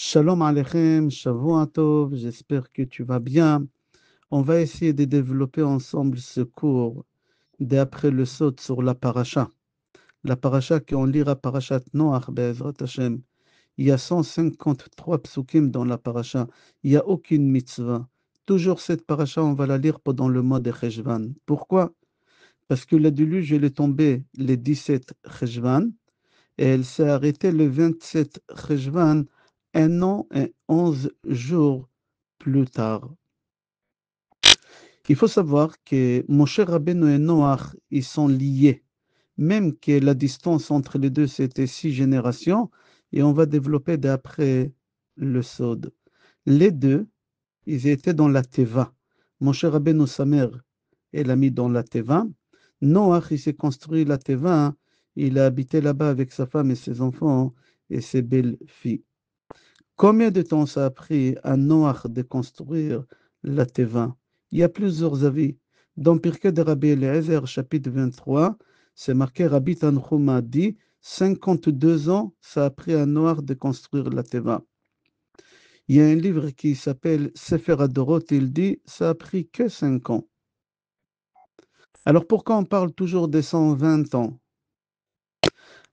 Shalom Aleichem, Shavua Tov, j'espère que tu vas bien. On va essayer de développer ensemble ce cours d'après le saut sur la paracha. La paracha qu'on lira parachat Noach Be'ezrat Hashem. Il y a 153 psukim dans la paracha. Il n'y a aucune mitzvah. Toujours cette paracha, on va la lire pendant le mois de Cheshvan. Pourquoi? Parce que la déluge, elle est tombée le 17 Cheshvan et elle s'est arrêtée le 27 Cheshvan, 1 an et 11 jours plus tard. Il faut savoir que Moshe Rabbeinu et Noach, ils sont liés. Même que la distance entre les deux, c'était 6 générations, et on va développer d'après le Sod. Les deux, ils étaient dans la Teva. Moshe Rabbeinu, sa mère, elle l'a mis dans la Teva. Noach, il s'est construit la Teva. Il a habité là-bas avec sa femme et ses enfants et ses belles filles. Combien de temps ça a pris à Noach de construire la Teva? Il y a plusieurs avis. Dans Pirkei de Rabbi Eliezer, chapitre 23, c'est marqué Rabbi Tanchum a dit 52 ans, ça a pris à Noach de construire la Teva. Il y a un livre qui s'appelle Sefer Adorot, il dit ça a pris que 5 ans. Alors pourquoi on parle toujours des 120 ans?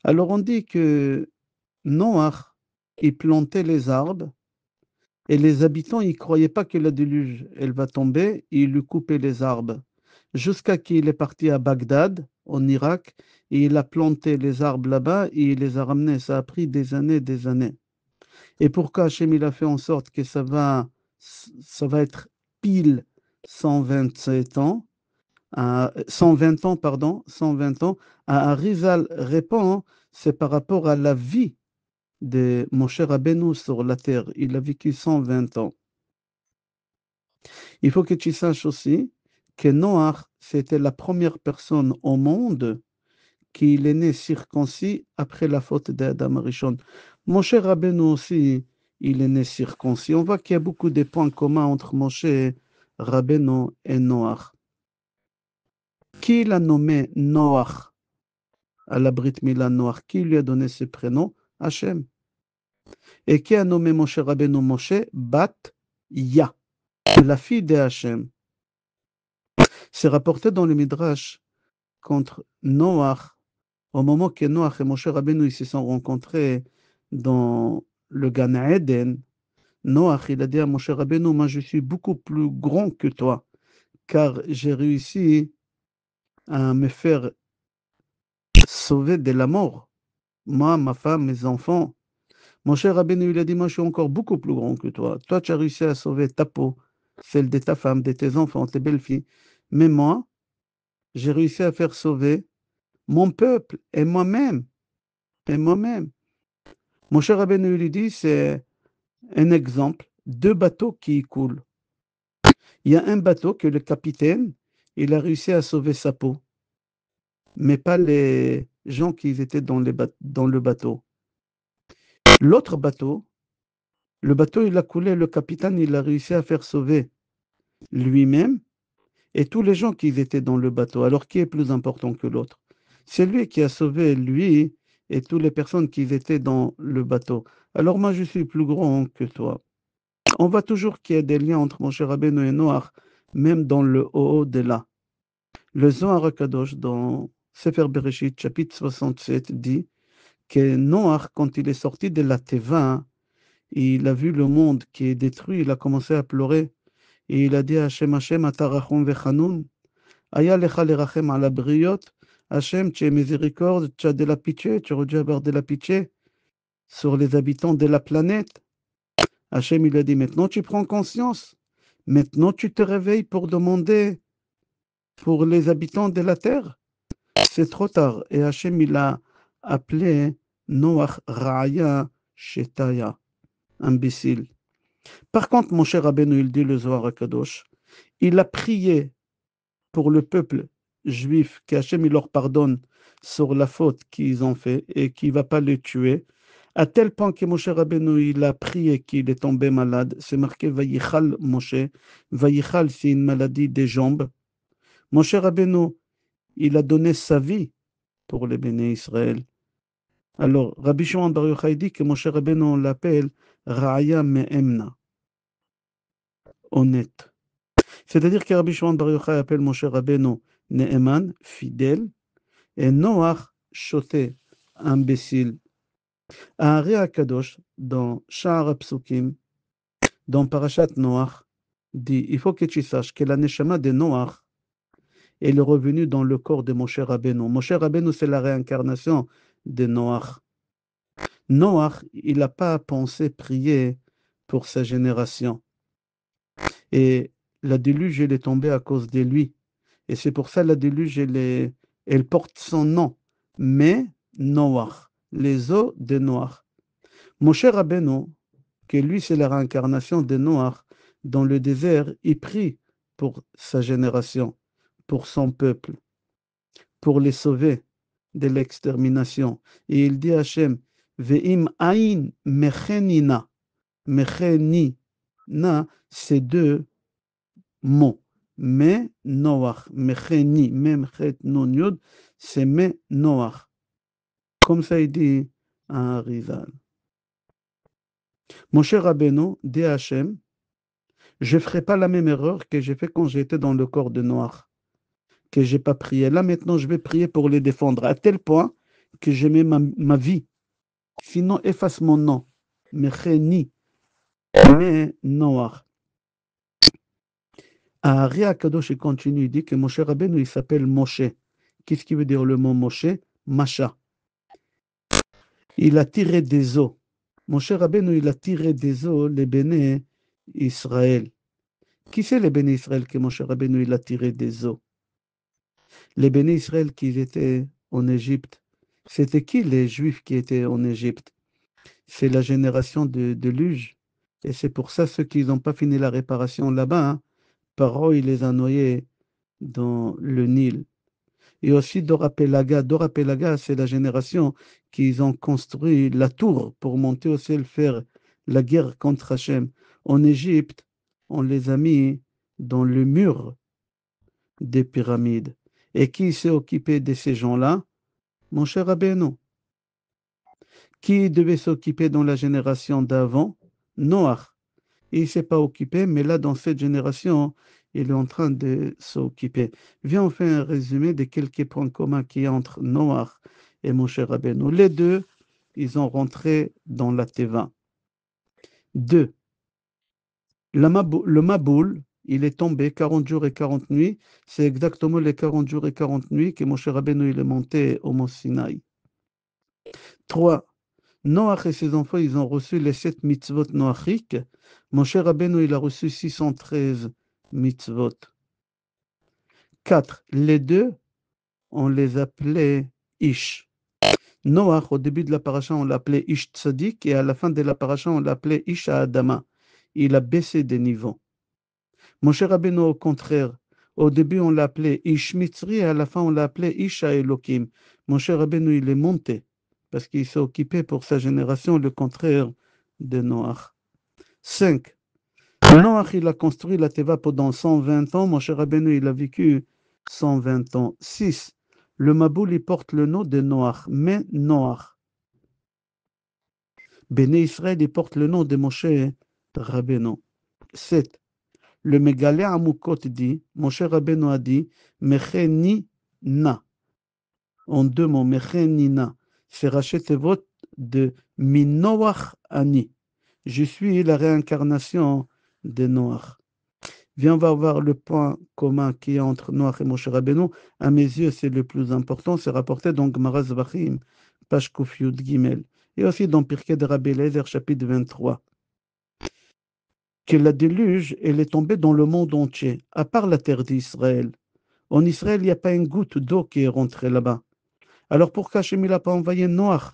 Alors on dit que Noach, il plantait les arbres et les habitants, ils ne croyaient pas que la déluge, elle va tomber, et ils lui coupaient les arbres. Jusqu'à qu'il est parti à Bagdad, en Irak, et il a planté les arbres là-bas et il les a ramenés. Ça a pris des années, des années. Et pourquoi Hachem, il a fait en sorte que ça va être pile 127 ans, 120 ans, pardon, 120 ans. Arizal répond, c'est par rapport à la vie de Moshe Rabbeinu sur la terre. Il a vécu 120 ans. Il faut que tu saches aussi que Noach, c'était la première personne au monde qui est né circoncis après la faute d'Adam Rishon. Moshe Rabbeinu aussi, il est né circoncis. On voit qu'il y a beaucoup de points communs entre Moshe Rabbeinu et Noach. Qui l'a nommé Noach à la Brit Mila Noach? Qui lui a donné ce prénom? Hachem. Et qui a nommé Moshe Rabbeinu Moshe? Bat Ya, la fille de Hachem. C'est rapporté dans le Midrash contre Noach, au moment que Noach et Moshe Rabbeinu ils se sont rencontrés dans le Gan Eden. Noach, il a dit à Moshe Rabbeinu, moi je suis beaucoup plus grand que toi, car j'ai réussi à me faire sauver de la mort. Moi, ma femme, mes enfants. Moshe Rabbeinu, il a dit, moi je suis encore beaucoup plus grand que toi. Toi, tu as réussi à sauver ta peau, celle de ta femme, de tes enfants, tes belles filles. Mais moi, j'ai réussi à faire sauver mon peuple et moi-même. Et moi-même. Moshe Rabbeinu lui dit, c'est un exemple, 2 bateaux qui coulent. Il y a un bateau que le capitaine, il a réussi à sauver sa peau, mais pas les gens qui étaient dans le bateau. L'autre bateau, le bateau, il a coulé, le capitaine, il a réussi à faire sauver lui-même et tous les gens qui étaient dans le bateau. Alors, qui est plus important que l'autre? C'est lui qui a sauvé lui et toutes les personnes qui étaient dans le bateau. Alors, moi, je suis plus grand que toi. On voit toujours qu'il y a des liens entre Moshe Rabbeinu et Noach, même dans le au-delà. Le Zohar HaKadosh, dans Sefer Bereshit, chapitre 67, dit que Noach, quand il est sorti de la Teva, il a vu le monde qui est détruit, il a commencé à pleurer, et il a dit à Hashem, Hashem, ata rachum vechanun, aya lecha lerachem ala briot, Hashem, tu es miséricorde, tu as de la pitié, tu aurais dû avoir de la pitié sur les habitants de la planète. Hashem, il a dit, maintenant tu prends conscience, maintenant tu te réveilles pour demander pour les habitants de la terre. C'est trop tard. Et Hashem, il a appelé Noach Raya Shetaya, imbécile. Par contre, mon cher Rabbeinu, il dit le Zohar HaKadosh, il a prié pour le peuple juif, qu'Hachem il leur pardonne sur la faute qu'ils ont fait et qu'il ne va pas les tuer, à tel point que Moshe Rabbeinu, il a prié qu'il est tombé malade. C'est marqué Vayichal Moshe. Vayichal, c'est une maladie des jambes. Moshe Rabbeinu, il a donné sa vie pour les béné Israël. Alors, Rabbi Shimon Bar Yochai dit que Moshe Rabbeinu, on l'appelle Ra'aya Me'emna, honnête. C'est-à-dire que Rabbi Shimon Bar Yochai appelle Moshe Rabbeinu Ne'eman, fidèle, et Noach, choté, imbécile. Ari Akadosh, dans Sha'ar Psukim, dans Parashat Noach, dit, il faut que tu saches que la neshama de Noach est revenu dans le corps de Moshe Rabbeinu. Moshe Rabbeinu, c'est la réincarnation de Noach. Noach, il n'a pas pensé prier pour sa génération. Et la déluge, elle est tombée à cause de lui. Et c'est pour ça la déluge, elle porte son nom. Mais Noach, les eaux de Noach. Moshe Rabbeinu, que lui, c'est la réincarnation de Noach, dans le désert, il prie pour sa génération, pour son peuple, pour les sauver de l'extermination. Et il dit à Hachem, Ve'im aïn mechenina. Mechenina, c'est deux mots. Me Noach. Mecheni, memchet nun yud, c'est me Noach. Comme ça, il dit à Arizal. Moshe Rabbeinu dit à Hachem, je ne ferai pas la même erreur que j'ai fait quand j'étais dans le corps de Noach, que je n'ai pas prié. Là, maintenant, je vais prier pour les défendre, à tel point que je mets ma vie. Sinon, efface mon nom. Mecheni, me Noach. Ari Akadosh continue, il dit que Moshe Rabbeinu, il s'appelle Moshe. Qu'est-ce qui veut dire le mot Moshe? Masha. Il a tiré des eaux. Moshe Rabbeinu, il a tiré des eaux les béné Israël. Qui c'est les béné Israël que Moshe Rabbeinu, il a tiré des eaux? Les béné Israël qui étaient en Égypte. C'était qui les Juifs qui étaient en Égypte? C'est la génération de Luge. Et c'est pour ça ceux qui n'ont pas fini la réparation là-bas, hein, Paro, il les a noyés dans le Nil. Et aussi Dora Pelaga. Dora Pelaga, c'est la génération qui ont construit la tour pour monter au ciel, faire la guerre contre Hachem. En Égypte, on les a mis dans le mur des pyramides. Et qui s'est occupé de ces gens-là? Mon cher Rabbeinu. Qui devait s'occuper dans la génération d'avant? Noach. Il ne s'est pas occupé, mais là, dans cette génération, il est en train de s'occuper. Viens, on fait un résumé de quelques points communs qu'il y a entre Noach et Moshe Rabbeinu. Les deux, ils ont rentré dans la Teva. 2. Le Maboul, il est tombé 40 jours et 40 nuits. C'est exactement les 40 jours et 40 nuits que Moshe Rabbeinu il est monté au mont Sinaï. 3. Noach et ses enfants, ils ont reçu les 7 mitzvot noachiques. Moshe Rabbeinu, il a reçu 613 mitzvot. 4. Les deux, on les appelait Ish. Noach, au début de la paracha, on l'appelait Ish Tzadik, et à la fin de la paracha, on l'appelait Ish Adama. Il a baissé des niveaux. Moshe Rabbeinu, au contraire, au début, on l'appelait Ish Mitzri, et à la fin, on l'appelait Ish Elohim. Moshe Rabbeinu, il est monté, parce qu'il s'est occupé pour sa génération, le contraire de Noach. 5. Noach, il a construit la Teva pendant 120 ans. Moshe Rabbeinu, il a vécu 120 ans. 6. Le Maboul, il porte le nom de Noach, mais Noach. Béné Israël, il porte le nom de Moshe Rabbeinu. 7. Le Megalé Amoukot dit, Moshe Rabbeinu a dit, Mecheni na. En deux mots, Mecheni na. C'est Rachet Tevot de Minoach Ani. Je suis la réincarnation de Noach. Viens, on va voir le point commun qu'il y a entre Noach et Moshe Rabbeinu. À mes yeux, c'est le plus important. C'est rapporté dans Gemara Zvachim, page Kuf Yud Gimel. Et aussi dans Pirkei de Rabbi Eliezer, chapitre 23. Que la déluge, elle est tombée dans le monde entier, à part la terre d'Israël. En Israël, il n'y a pas une goutte d'eau qui est rentrée là-bas. Alors pourquoi Hachem n'a pas envoyé Noach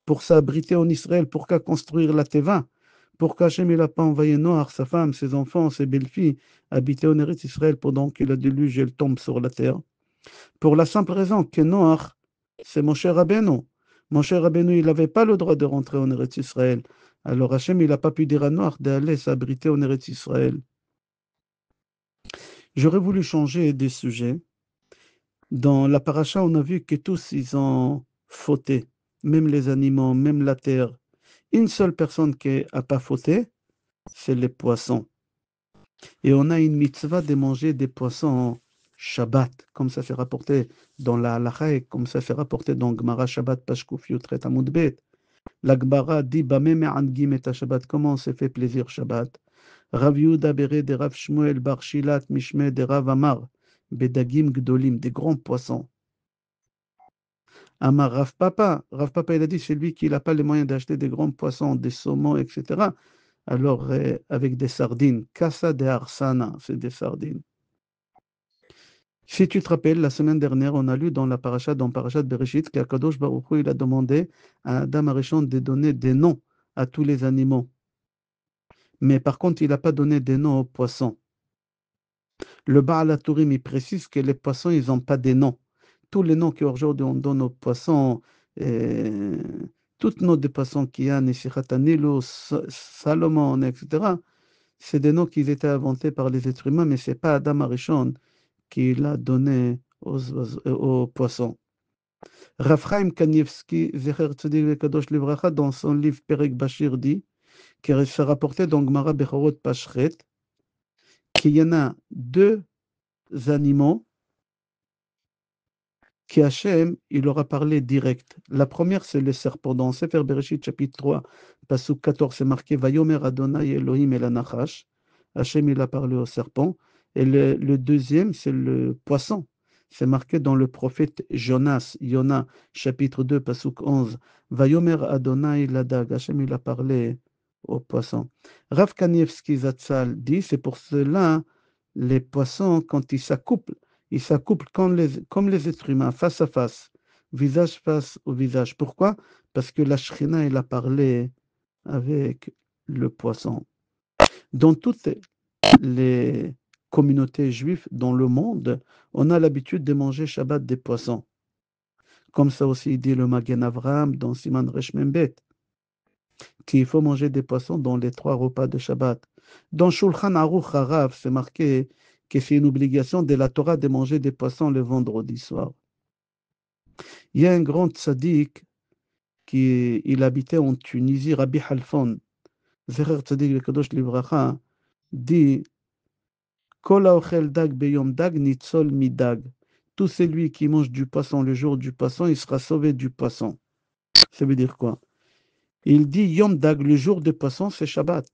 pour s'abriter en Israël? Pourquoi construire la Teva? Pourquoi Hachem n'a pas envoyé Noach, sa femme, ses enfants, ses belles-filles, habiter en Eretz Israël pendant que la déluge elle tombe sur la terre? Pour la simple raison que Noach, c'est Moshe Rabbeinu. Moshe Rabbeinu, il n'avait pas le droit de rentrer en Eretz Israël. Alors Hachem, il n'a pas pu dire à Noach d'aller s'abriter en Eretz Israël. J'aurais voulu changer de sujet. Dans la paracha, on a vu que tous, ils ont fauté. même les animaux, même la terre. Une seule personne qui n'a pas fauté, c'est les poissons. Et on a une mitzvah de manger des poissons en Shabbat, comme ça fait rapporté dans la Halacha et comme ça fait rapporté dans Gemara Shabbat Pashkuf Yutret Amud Bet. La Gemara dit Bameh me'angim et Shabbat. Comment on s'est fait plaisir Shabbat? Rav Yehuda Bere de Rav Shmuel Bar Shilat Mishme de Rav Amar Bedagim Gdolim, des grands poissons. Amar Rav Papa, il a dit c'est lui qui n'a pas les moyens d'acheter des grands poissons, des saumons, etc. Alors avec des sardines, Kassa de Arsana, c'est des sardines. Si tu te rappelles, la semaine dernière, on a lu dans Parashat Bereshit, qu'Akadosh Baruch Hu, il a demandé à Adam Arishon de donner des noms à tous les animaux. Mais par contre, il n'a pas donné des noms aux poissons. Le Baal HaTurim, il précise que les poissons, ils n'ont pas des noms. Tous les noms qu'aujourd'hui on donne aux poissons, toutes noms des poissons qu'il y a, Nesichat Nilo, Salomon, etc., c'est des noms qui étaient inventés par les êtres humains, mais ce n'est pas Adam Arishon qui l'a donné aux poissons. Rav Chaim Kanievski, Zecher Tzadik Vekadosh Livracha, dans son livre Perek Bashir, dit, qui s'est rapporté dans Gemara Bechorot Pashret, qu'il y en a deux animaux qui Hachem, il leur a parlé direct. La première, c'est le serpent. Dans Sefer Bereshit, chapitre 3, Pasuk 14, c'est marqué Vayomer Adonai Elohim el Anachash. Hachem, il a parlé au serpent. Et le deuxième, c'est le poisson. C'est marqué dans le prophète Jonas, Yona, chapitre 2, Pasuk 11. Vayomer Adonai Ladag. Hachem, il a parlé au poisson. Rav Kanievski Zatzal dit, c'est pour cela, les poissons, quand ils s'accouplent comme les êtres humains, face à face, visage face au visage. Pourquoi? Parce que la Shrina, elle a parlé avec le poisson. Dans toutes les communautés juives dans le monde, on a l'habitude de manger Shabbat des poissons. Comme ça aussi dit le Magen Avraham dans Siman Resh Membet, qu'il faut manger des poissons dans les 3 repas de Shabbat. Dans Shulchan Aruch Harav, c'est marqué que c'est une obligation de la Torah de manger des poissons le vendredi soir. Il y a un grand tzaddik il habitait en Tunisie, Rabbi Halfon, Zecher Tzadik Vekadosh Livracha, dit Kol haochel dag beyom dag nitzol midag. Tout celui qui mange du poisson le jour du poisson, il sera sauvé du poisson. Ça veut dire quoi? Il dit Yom dag, le jour du poisson, c'est Shabbat.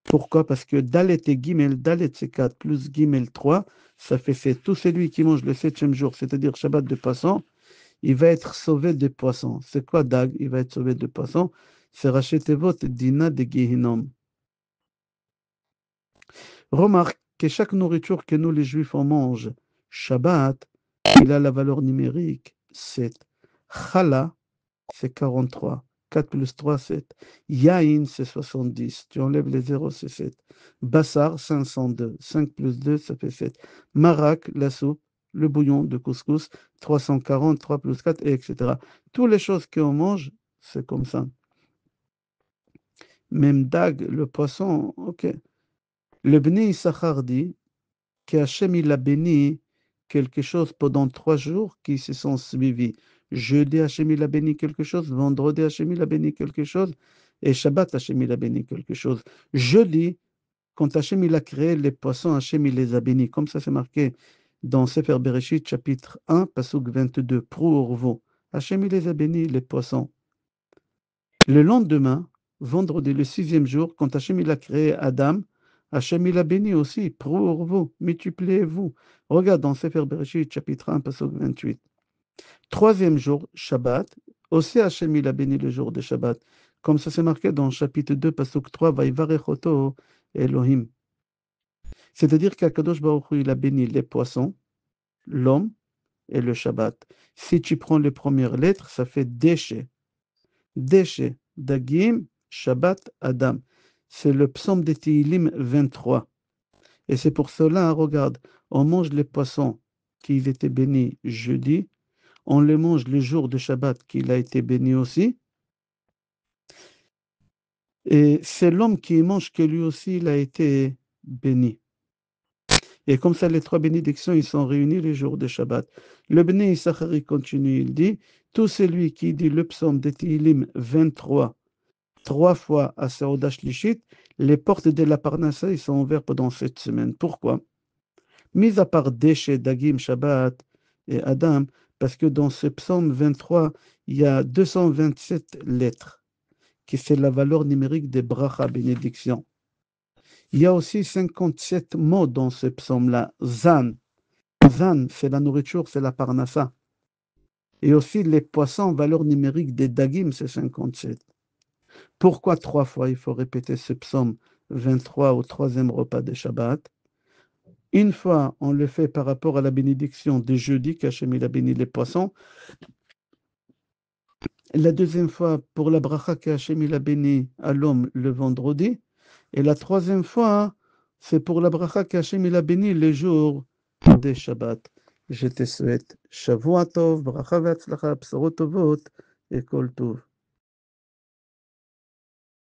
Pourquoi? Parce que Dalet et Gimel, Dalet c'est 4, plus Gimel 3, ça fait 7. Tout celui qui mange le 7e jour, c'est-à-dire Shabbat de poisson, il va être sauvé des poissons. C'est quoi Dag? Il va être sauvé des poissons. C'est Rachetevot Dina de Gehinom. Remarque que chaque nourriture que nous les Juifs on mange, Shabbat, il a la valeur numérique 7. Chala, c'est 43. 4 plus 3, 7. Yain, c'est 70. Tu enlèves les 0, c'est 7. Bassar, 502. 5 plus 2, ça fait 7. Marak, la soupe, le bouillon de couscous, 340, 3 plus 4, etc. Toutes les choses qu'on mange, c'est comme ça. Même Dag, le poisson, ok. Le Bnei Issachar dit qu'Hachem, il a béni quelque chose pendant 3 jours qui se sont suivis. Jeudi, Hachem, il a béni quelque chose. Vendredi, Hachem, il a béni quelque chose. Et Shabbat, Hachem, il a béni quelque chose. Jeudi, quand Hachem, il a créé les poissons, Hachem, il les a bénis. Comme ça, c'est marqué dans Sefer Bereshit, chapitre 1, Pasuk 22, Pro-Orvo. Hachem, il les a bénis, les poissons. Le lendemain, vendredi, le 6e jour, quand Hachem, il a créé Adam, Hachem, il a béni aussi, Pro-Orvo, multipliez-vous. Regarde dans Sefer Bereshit, chapitre 1, Pasuk 28. 3e jour, Shabbat, aussi Hachem, il a béni le jour de Shabbat. Comme ça, c'est marqué dans chapitre 2, Pasuk 3, Vaïvarechoto Elohim. C'est-à-dire qu'Akadosh Baruch Hu, il a béni les poissons, l'homme et le Shabbat. Si tu prends les premières lettres, ça fait déchet. Déchet, Dagim, Shabbat, Adam. C'est le psaume de Tehillim 23. Et c'est pour cela, regarde, on mange les poissons qui étaient bénis jeudi, on les mange le jour de Shabbat qu'il a été béni aussi. Et c'est l'homme qui mange que lui aussi, il a été béni. Et comme ça, les 3 bénédictions, ils sont réunis le jour de Shabbat. Le Bnei Issachar continue, il dit Tout celui qui dit le psaume de Tehillim 23 3 fois à Seuda Shlishit, les portes de la Parnassa ils sont ouvertes pendant cette semaine. Pourquoi? Mis à part déchets, Dagim, Shabbat et Adam, parce que dans ce psaume 23, il y a 227 lettres, qui c'est la valeur numérique des bracha, bénédiction. Il y a aussi 57 mots dans ce psaume-là. Zan. Zan, c'est la nourriture, c'est la parnassa. Et aussi les poissons, valeur numérique des Dagim, c'est 57. Pourquoi 3 fois il faut répéter ce psaume 23 au troisième repas de Shabbat? Une fois, on le fait par rapport à la bénédiction des jeudis, qu'Hachem il a béni les poissons. La deuxième fois, pour la bracha qu'Hachem il a béni à l'homme le vendredi. Et la troisième fois, c'est pour la bracha qu'Hachem il a béni les jours des Shabbat. Je te souhaite Shavua Tov, bracha ve'atzlacha, bsorot tovot et kol tov.